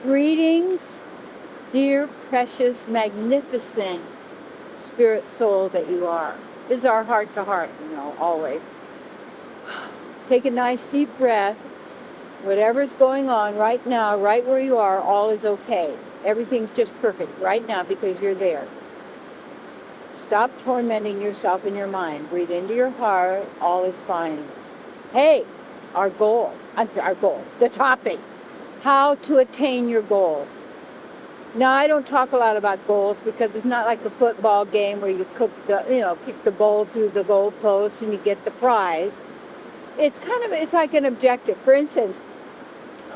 Greetings, dear, precious, magnificent spirit soul that you are. This is our heart to heart, always. Take a nice deep breath. Whatever's going on right now, right where you are, all is okay. Everything's just perfect right now because you're there. Stop tormenting yourself in your mind. Breathe into your heart. All is fine. Hey, the topic. How to attain your goals. Now, I don't talk a lot about goals because it's not like a football game where you kick the ball through the goal post and you get the prize. It's like an objective. For instance,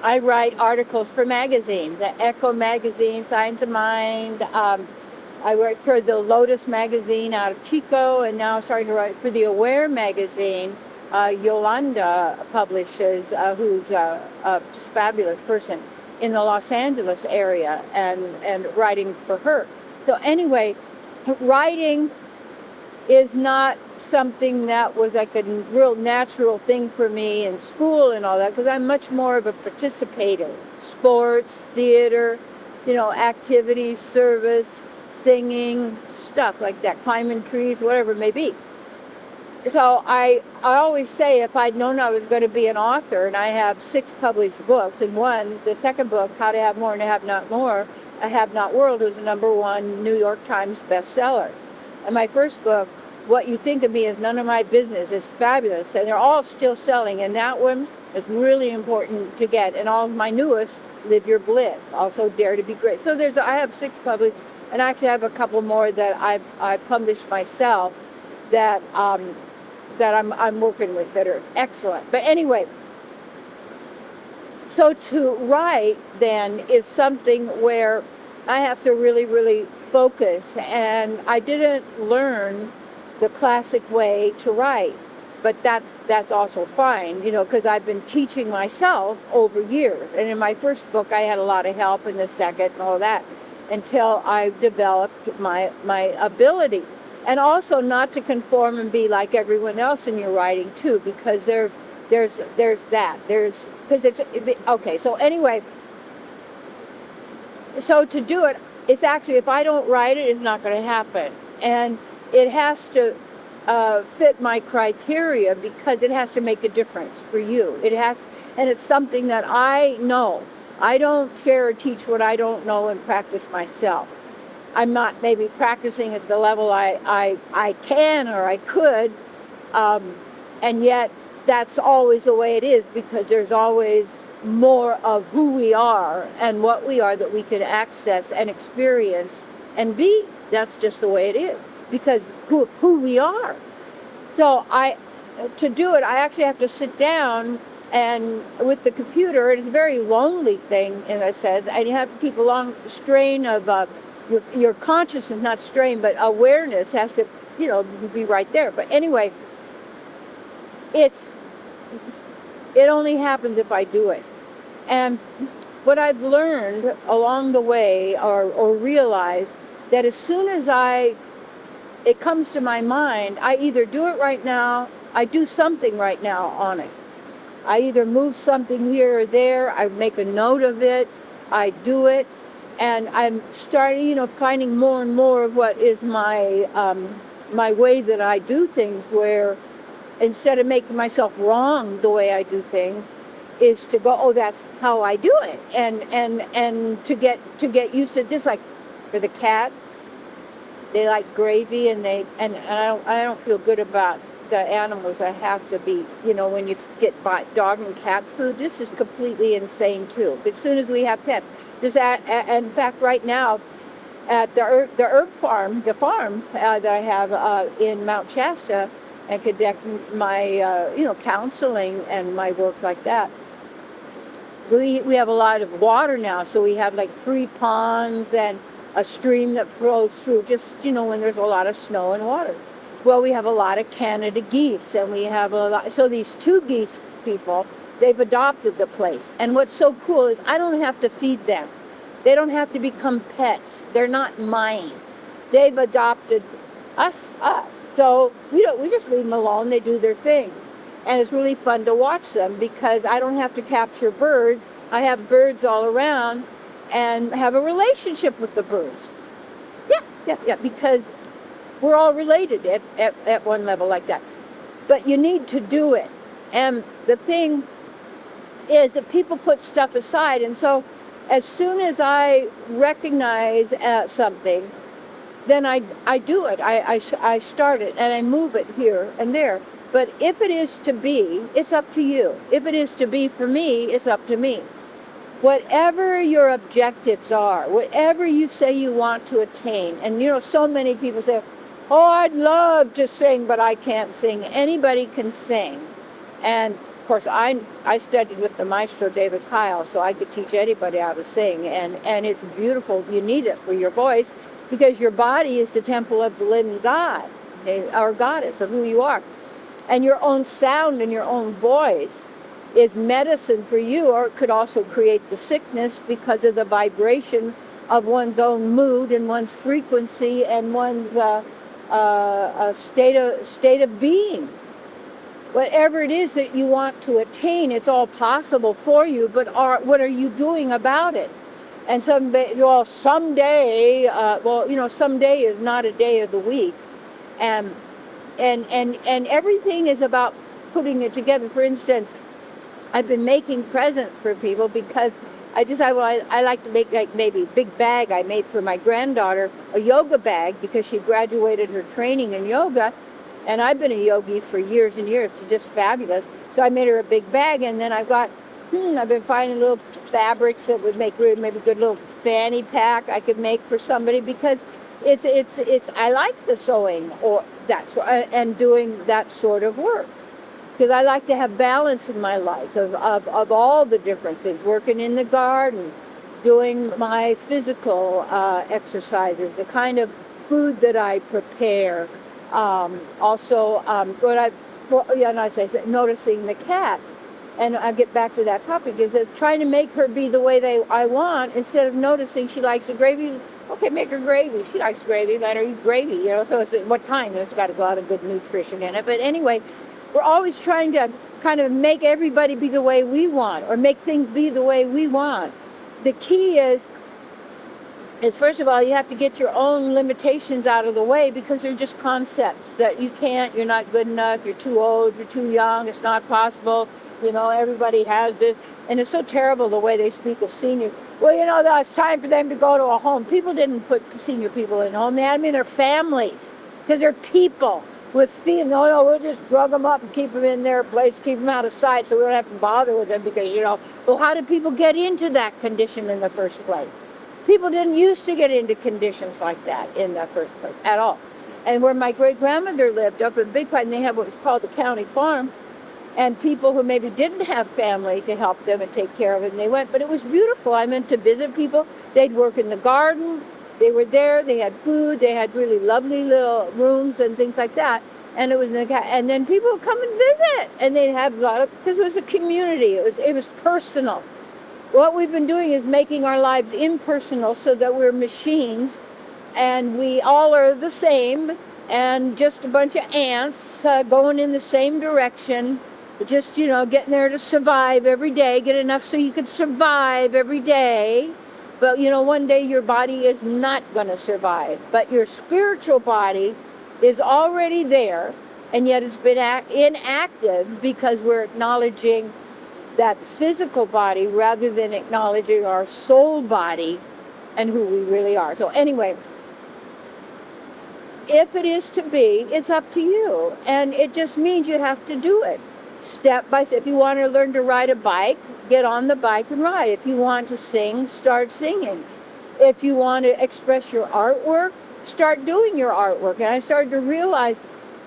I write articles for magazines, Echo Magazine, Science of Mind. I write for the Lotus magazine out of Chico, and now I'm starting to write for the Aware magazine. Yolanda publishes, who's just a fabulous person in the Los Angeles area, and writing for her. So anyway, writing is not something that was like a real natural thing for me in school and all that, because I'm much more of a participator. Sports, theater, activities, service, singing, stuff like that, climbing trees, whatever it may be. So I always say if I'd known I was going to be an author, and I have 6 published books, and the second book, How to Have More and Have Not More, A Have Not World, was the #1 New York Times bestseller. And my first book, What You Think of Me Is None of My Business, is fabulous, and they're all still selling, and that one is really important to get. And all of my newest, Live Your Bliss, also Dare to Be Great. So I have 6 published, and I actually have a couple more that I've published myself that I'm working with that are excellent. But anyway, so to write then is something where I have to really, really focus, and I didn't learn the classic way to write, but that's also fine, because I've been teaching myself over years. And in my first book, I had a lot of help, in the second and all that, until I developed my ability. And also not to conform and be like everyone else in your writing too, because there's okay. So anyway, so to do it, it's actually, if I don't write it, it's not going to happen, and it has to fit my criteria, because it has to make a difference for you. And it's something that I know. I don't share or teach what I don't know and practice myself. I'm not maybe practicing at the level I can or I could, and yet that's always the way it is, because there's always more of who we are and what we are that we can access and experience and be. That's just the way it is, because who we are. So to do it, I actually have to sit down and with the computer, and it's a very lonely thing in a sense, and you have to keep a long strain of your consciousness, not strain, but awareness has to, be right there. But anyway, it only happens if I do it. And what I've learned along the way, or realized, that as soon as it comes to my mind, I either do it right now, I do something right now on it. I either move something here or there, I make a note of it, I do it. And I'm starting, finding more and more of what is my way that I do things, where instead of making myself wrong the way I do things, is to go, oh, that's how I do it, and to get used to this. Like for the cat, they like gravy, and I don't feel good about the animals that have to be, when you get dog and cat food. This is completely insane too. As soon as we have pets. In fact, right now, at the farm that I have in Mount Shasta, and conduct my counseling and my work like that, we have a lot of water now. So we have like 3 ponds and a stream that flows through, just when there's a lot of snow and water. Well, we have a lot of Canada geese, and we have a lot. So these 2 geese people, they've adopted the place. And what's so cool is I don't have to feed them. They don't have to become pets. They're not mine. They've adopted us. So we just leave them alone. They do their thing. And it's really fun to watch them, because I don't have to capture birds. I have birds all around, and have a relationship with the birds. Yeah, because we're all related at one level like that. But you need to do it. And the thing is that people put stuff aside, and so as soon as I recognize something, then I do it. I start it, and I move it here and there. But if it is to be, it's up to you. If it is to be for me, it's up to me. Whatever your objectives are, whatever you say you want to attain, and so many people say, oh, I'd love to sing, but I can't sing. Anybody can sing. And of course, I studied with the maestro David Kyle, so I could teach anybody how to sing. And it's beautiful. You need it for your voice, because your body is the temple of the living God, our goddess of who you are. And your own sound and your own voice is medicine for you, or it could also create the sickness because of the vibration of one's own mood and one's frequency and one's state of being. Whatever it is that you want to attain, it's all possible for you, but what are you doing about it? And someday, someday is not a day of the week. And everything is about putting it together. For instance, I've been making presents for people because I like to make, like, maybe a big bag. I made for my granddaughter a yoga bag because she graduated her training in yoga, and I've been a yogi for years and years. She's just fabulous. So I made her a big bag, and then I've been finding little fabrics that would make maybe a good little fanny pack I could make for somebody, because it's I like the sewing or and doing that sort of work. Because I like to have balance in my life of all the different things, working in the garden, doing my physical exercises, the kind of food that I prepare. Noticing the cat. And I get back to that topic, is trying to make her be the way I want, instead of noticing she likes the gravy. Okay, make her gravy. She likes gravy, let her eat gravy, So it's what kind? It's got a lot of good nutrition in it. But anyway, we're always trying to kind of make everybody be the way we want, or make things be the way we want. The key is first of all, you have to get your own limitations out of the way, because they're just concepts that you can't, you're not good enough, you're too old, you're too young, it's not possible, everybody has it. And it's so terrible the way they speak of seniors. Well, it's time for them to go to a home. People didn't put senior people in a home. They had them in their families, because they're people with feelings. No, we'll just drug them up and keep them in their place, keep them out of sight, so we don't have to bother with them, because, well, how did people get into that condition in the first place? People didn't used to get into conditions like that in the first place at all. And where my great-grandmother lived, up in Big Pine, they have what was called the county farm, and people who maybe didn't have family to help them and take care of it, and they went. But it was beautiful. I went to visit people. They'd work in the garden. They were there. They had food. They had really lovely little rooms and things like that. And and then people would come and visit, and they'd have because it was a community. It was personal. What we've been doing is making our lives impersonal, so that we're machines, and we all are the same, and just a bunch of ants going in the same direction, just, getting there to survive every day, get enough so you can survive every day. But, one day your body is not going to survive, but your spiritual body is already there, and yet it's been inactive because we're acknowledging that physical body rather than acknowledging our soul body and who we really are. So anyway, if it is to be, it's up to you. And it just means you have to do it step by step. If you want to learn to ride a bike, get on the bike and ride. If you want to sing, start singing. If you want to express your artwork, start doing your artwork. And I started to realize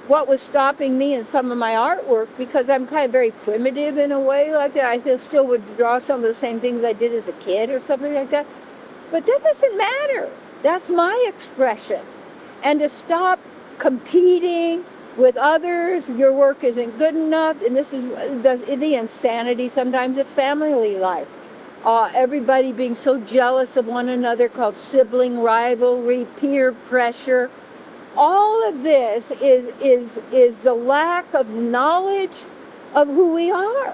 what was stopping me in some of my artwork, because I'm kind of very primitive in a way like that. I still would draw some of the same things I did as a kid or something like that. But that doesn't matter. That's my expression. And to stop competing with others, your work isn't good enough, and this is the insanity sometimes of family life. Everybody being so jealous of one another, called sibling rivalry, peer pressure. All of this is the lack of knowledge of who we are.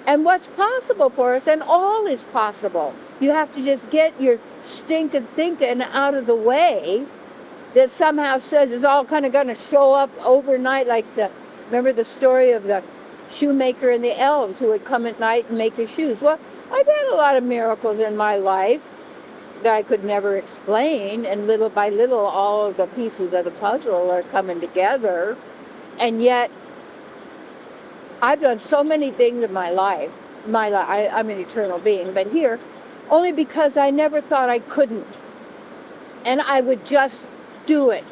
and what's possible for us, and all is possible. You have to just get your stinking thinking out of the way that somehow says it's all kind of going to show up overnight, like remember the story of the shoemaker and the elves who would come at night and make your shoes. Well, I've had a lot of miracles in my life that I could never explain, and little by little all of the pieces of the puzzle are coming together, and yet I've done so many things in my life. I'm an eternal being, but here, only because I never thought I couldn't. And I would just do it.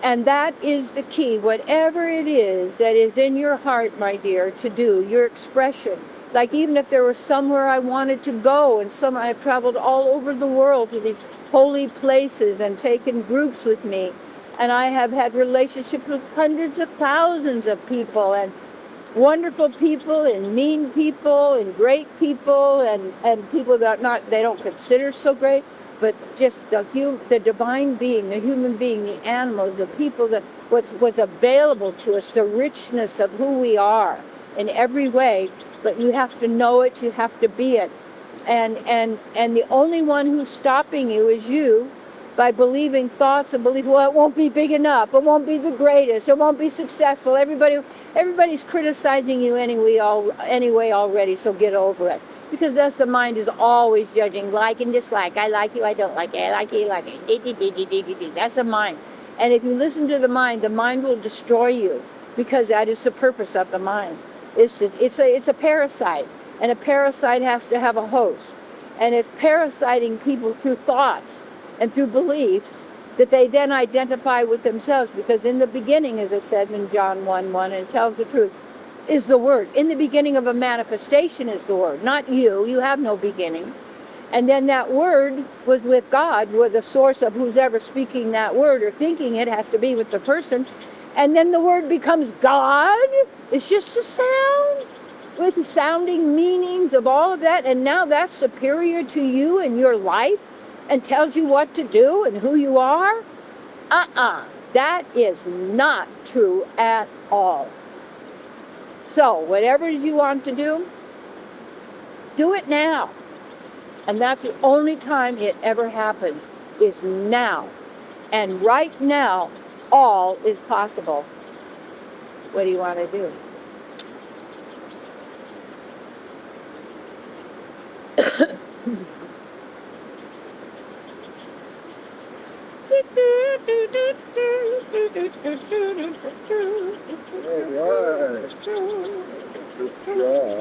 And that is the key. Whatever it is that is in your heart, my dear, to do, your expression. Like even if there was somewhere I wanted to go, and I've traveled all over the world to these holy places and taken groups with me. And I have had relationships with hundreds of thousands of people, and wonderful people, and mean people, and great people, and people that they don't consider so great, but just the divine being, the human being, the animals, the people, that what's available to us, the richness of who we are in every way. But you have to know it, you have to be it, and the only one who's stopping you is you, by believing thoughts and belief, well, it won't be big enough, it won't be the greatest, it won't be successful, everybody's criticizing you anyway already, so get over it. Because that's the mind is always judging, like and dislike, I like you, I don't like you, I like you, like it. That's the mind. And if you listen to the mind will destroy you, because that is the purpose of the mind. It's a parasite, and a parasite has to have a host. And it's parasiting people through thoughts and through beliefs that they then identify with themselves, because in the beginning, as it says in John 1:1, and it tells the truth, is the Word. In the beginning of a manifestation is the Word, not you. You have no beginning. And then that Word was with God, with the source of who's ever speaking that word or thinking it has to be with the person. And then the Word becomes God. It's just a sound with sounding meanings of all of that. And now that's superior to you and your life, and tells you what to do and who you are? That is not true at all. So, whatever you want to do it now. And that's the only time it ever happens, is now. And right now, all is possible. What do you want to do? All right. Good job.